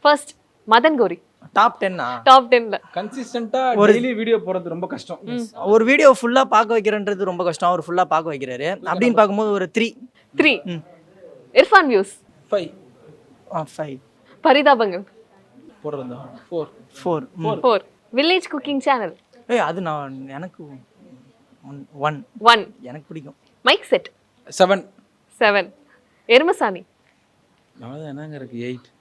First Madan Gowri top 10 top 10ல. கன்சிஸ்டன்ட்டா daily video போறது ரொம்ப கஷ்டம். ஒரு வீடியோ ஃபுல்லா பார்க்க வைக்கிறன்றது ரொம்ப கஷ்டம். அவர் ஃபுல்லா பார்க்க வைக்கிறாரு. அப்படின்னு பார்க்கும்போது ஒரு 3. 3. இர்ஃபான் வியூஸ் 5 5 பரிதாபங்கள் போடுறது 4 4 4. வில்லேஜ் குக்கிங் சேனல் ஏய் அது நான் எனக்கு 1 1. எனக்கு பிடிக்கும். Mic set 7 7. எருமசாணி அவ்வளவுதான். என்னங்க இருக்கு 8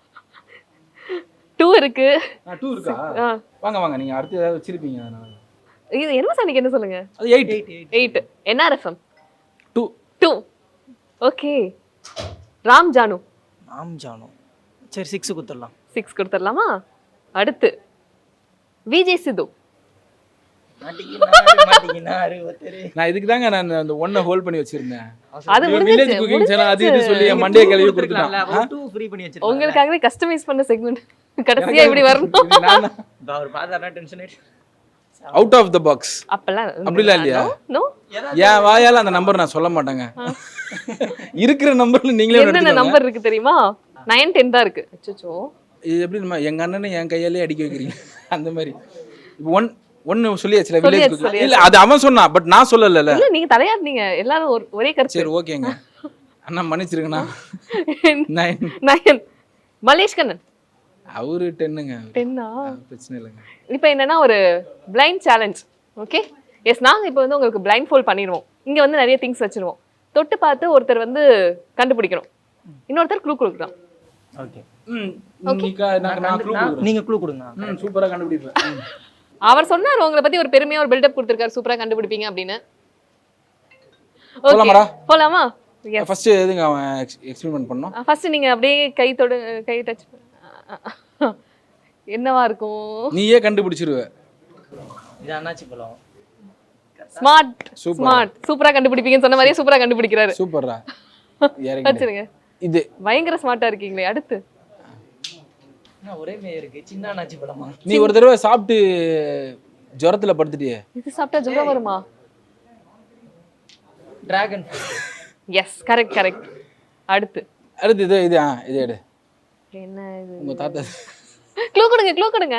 2 இருக்கு. 2 இருக்கா? ஆ. வாங்க நீங்க அடுத்து ஏதாவது வச்சிருப்பீங்க அதனால. இது எருமசாணிக்கு என்ன சொல்லுங்க? அது 8 8. என்ஆர்எஃப்எம் 2 2. ஓகே. ராம் ஜானு சரி 6 குத்துறலாம். 6 கொடுத்துடலாமா? அடுத்து விஜய் சித்து மாட்டிக்கினாரு ஒருத்தரு. நான் இதுக்கு தாங்க நான் அந்த 1 ஹோல்ட் பண்ணி வச்சிருந்தேன். அது வில்லேஜ் முடிஞ்சிச்சு குக்கிங் சேனல் அது இது சொல்லி என் மண்டைய கழுவி கொடுத்துருக்கலாம்ல. கொடுத்துட்டான். ஒரு 2 ஃப்ரீ பண்ணி வச்சிருக்கேன். உங்களுக்காகவே கஸ்டமைஸ் பண்ண செக்மெண்ட் கடைசியா இப்படி வரணும். அவர் பார்த்தாருன்னா டென்ஷன் ஆயிடுச்சு. அவுட் ஆஃப் த பாக்ஸ் அப்பலாம் அப்படிலாம் இல்லையா? நோ. ஏன் வாயால அந்த நம்பர் நான் சொல்ல மாட்டேங்க. இருக்கிற நம்பர்ல நீங்களே என்னென்ன எடுத்துக்கோங்க. நம்பர் இருக்கு தெரியுமா? 9 10 தான் இருக்கு. அச்சச்சோ. இது எப்படி நம்ம எங்க அண்ணனை என் கையாலே அடிக்க வைக்கிறீங்க அந்த மாதிரி. இப்போ ஒன்னு சொல்லியாச்சுல வில்லேஜ் குக்கிங். இல்ல அது அவன் சொன்னா பட் நான் சொல்லல. இல்ல நீங்க தலையாடுனீங்க எல்லாரும் ஒரே கருத்து. சரி ஓகேங்க. அண்ணா மன்னிச்சிருங்கண்ணா. 9 9. மலேஷ் கண்ணன் அவரு 10ங்க. 10ஆ? பிரச்சனை இல்லைங்க. இப்போ என்னன்னா ஒரு பிளைண்ட் சேலஞ்ச். ஓகே எஸ், நாங்க இப்போ வந்து உங்களுக்கு பிளைண்ட் ஃபோல்ட் பண்ணிடுவோம். இங்க வந்து நிறைய திங்ஸ் வச்சிருவோம். தொட்டு பார்த்து ஒருத்தர் வந்து கண்டுபிடிக்கணும், இன்னொருத்தர் க்ளூ கொடுக்கலாம். ஓகே நீங்க க்ளூ கொடுங்க. சூப்பரா கண்டுபிடிப்பேன். அவர் சொன்னார் உங்களை பத்தி ஒரு பெருமையா ஒரு பில்டப் கொடுத்திருக்காரு, சூப்பரா கண்டுபிடிப்பீங்க அப்படின்னு. போலாமாடா? போலாமா? எஸ். ஃபர்ஸ்ட் எதுங்க அவன் எக்ஸ்பெரிமென்ட் பண்ணோம். ஃபர்ஸ்ட் நீங்க அப்படியே கை டச் என்னவா இருக்கும்? நீயே கண்டுபிடிச்சிருவ. இது அண்ணாச்சி பழம். Smart Super. ஸ்மார்ட் சூப்பரா கண்டுபிடிப்பீங்கன்னு சொன்ன மாதிரியே சூப்பரா கண்டுபிடிக்கிறாரு. சூப்பர்ரா. வச்சிருங்க. இது பயங்கர ஸ்மார்ட்டா இருக்கீங்களே. அடுத்து ஒரே மே இருக்கு. சின்ன அண்ணாச்சி பழமா? நீ ஒரு தடவை சாப்பிட்டு ஜுரத்துல படுத்துட்டியே. இது சாப்பிட்டா ஜுரம் வருமா? டிராகன். Yes correct correct. அடுத்து இது இது இது எடு. என்ன இது? உங்க தாத்தா க்ளூ கொடுங்க.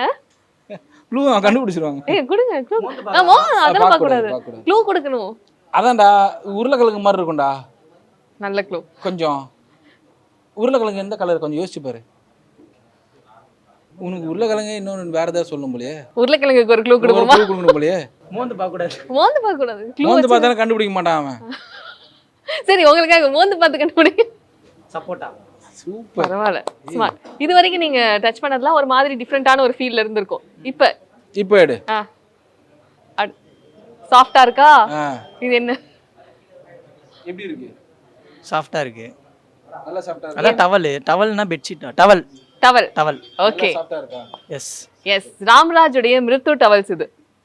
க்ளூ கண்டுபிடிச்சிருவாங்க. கொடுங்க க்ளூ. ஆமா அதெல்லாம் பார்க்க கூடாது. க்ளூ கொடுக்கணும். அதான்டா உருளைக்கிழங்கு மாதிரி இருக்கும்டா. நல்ல க்ளூ. கொஞ்சம் உருளைக்கிழங்கு எந்த கலர் கொஞ்சம் யோசிச்சு பாரு. உனக்கு உருளைக்கிழங்கு இன்னொன்று வேற ஏதாவது சொல்லும் போலயே. உருளைக்கிழங்குக்கு ஒரு க்ளூ கொடுப்போமா? க்ளூ கொடுக்கணும் போலயே. மோந்து பார்க்க கூடாது. மோந்து பார்க்க கூடாது. மோந்து பார்த்தாலும் கண்டுபிடிக்க மாட்டான் அவன். சரி உங்களுக்காக மோந்து பார்த்து கண்டுபிடிங்க. சப்போட்டா. சூப்பர். பரவாயில்ல. ஸ்மார்ட். இது வரைக்கும் நீங்க டச் பண்ணதெல்லாம் ஒரு மாதிரி டிஃபரெண்டான ஒரு ஃபீல்ல இருந்திருக்கும். இப்போ எடு. சாஃப்ட்டா இருக்கா? இது என்ன? எப்படி இருக்கு? சாஃப்ட்டா இருக்கு. நல்லா சாஃப்ட்டா இருக்கு. அதான் டவல்னா பெட்ஷீட். டவல். டவல். ஓகே. சாஃப்ட்டா இருக்கா? எஸ். எஸ் ராம்ராஜ் உடைய மிருத்து டவல்ஸ் இது.